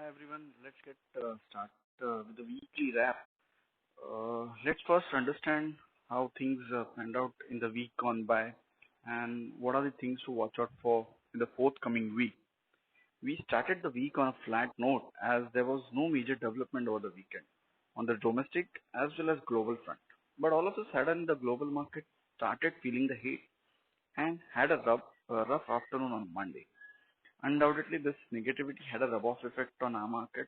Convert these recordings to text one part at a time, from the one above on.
Hi everyone, let's get start with the weekly wrap. Let's first understand how things panned out in the week gone by and what are the things to watch out for in the forthcoming week. We started the week on a flat note as there was no major development over the weekend on the domestic as well as global front. But all of a sudden, the global market started feeling the heat and had a rough afternoon on Monday. Undoubtedly, this negativity had a rub-off effect on our market,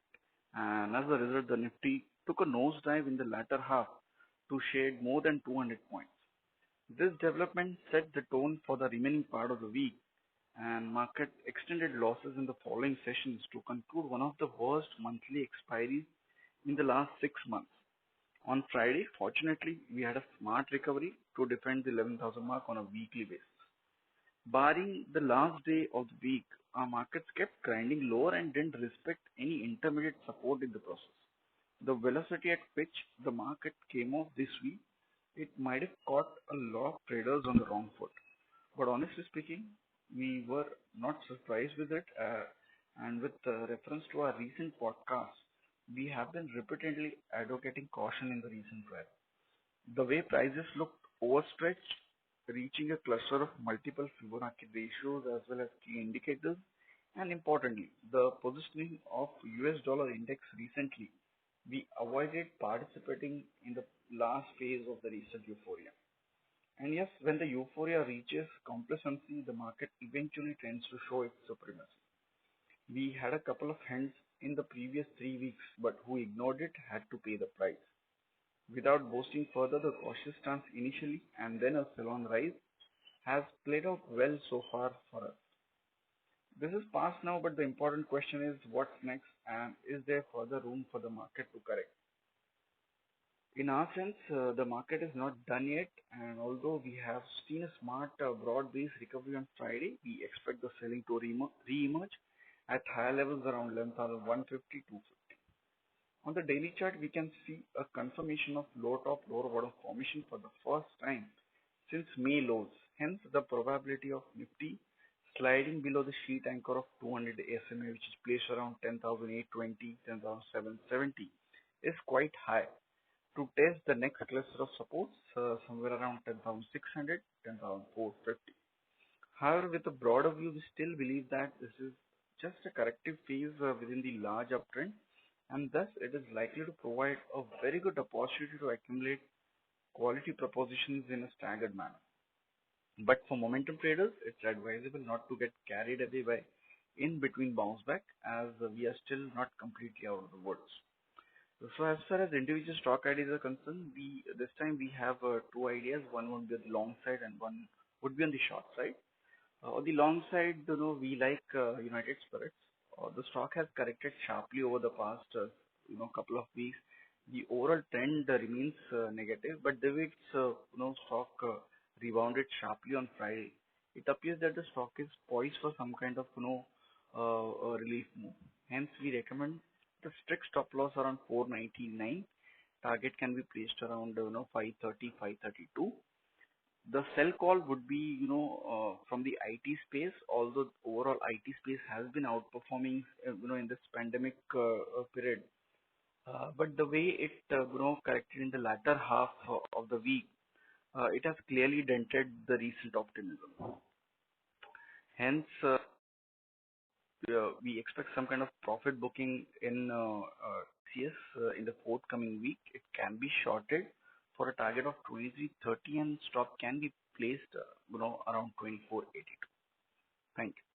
and as a result, the Nifty took a nosedive in the latter half to shade more than 200 points. This development set the tone for the remaining part of the week, and market extended losses in the following sessions to conclude one of the worst monthly expiries in the last 6 months. On Friday, fortunately, we had a smart recovery to defend the 11,000 mark on a weekly basis. Barring the last day of the week, our markets kept grinding lower and didn't respect any intermediate support in the process. The velocity at which the market came off this week, it might have caught a lot of traders on the wrong foot. But honestly speaking, we were not surprised with it. And with reference to our recent podcast, we have been repeatedly advocating caution in the recent rally. The way prices looked overstretched, reaching a cluster of multiple Fibonacci ratios as well as key indicators, and importantly, the positioning of US dollar index recently, we avoided participating in the last phase of the recent euphoria. And yes, when the euphoria reaches complacency, the market eventually tends to show its supremacy. We had a couple of hands in the previous 3 weeks, but who ignored it had to pay the price. Without boasting further, the cautious stance initially and then a sell-on rise has played out well so far for us. This is past now, but the important question is what's next and is there further room for the market to correct? In our sense, the market is not done yet, and although we have seen a smart broad-based recovery on Friday, we expect the selling to re-emerge at higher levels around 11,150 to. On the daily chart, we can see a confirmation of low top, lower bottom formation for the first time since May lows. Hence, the probability of Nifty sliding below the sheet anchor of 200 SMA, which is placed around 10,820, 10,770, is quite high to test the next cluster of supports somewhere around 10,600, 10,450. However, with a broader view, we still believe that this is just a corrective phase within the large uptrend, and thus it is likely to provide a very good opportunity to accumulate quality propositions in a staggered manner. But for momentum traders, it's advisable not to get carried away by in between bounce back as we are still not completely out of the woods. So as far as individual stock ideas are concerned, we this time we have two ideas. One would be on the long side and one would be on the short side. On the long side, we like United Spirits. The stock has corrected sharply over the past, couple of weeks. The overall trend remains negative, but the way its, stock rebounded sharply on Friday, it appears that the stock is poised for some kind of, relief move. Hence, we recommend the strict stop loss around 499. Target can be placed around, 530, 532. The sell call would be, from the IT space, although overall IT space has been outperforming, in this pandemic period. But the way it, corrected in the latter half of the week, it has clearly dented the recent optimism. Hence, we expect some kind of profit booking in CS in the forthcoming week. It can be shorted for a target of 2330 and stop can be placed, around 2482. Thank you.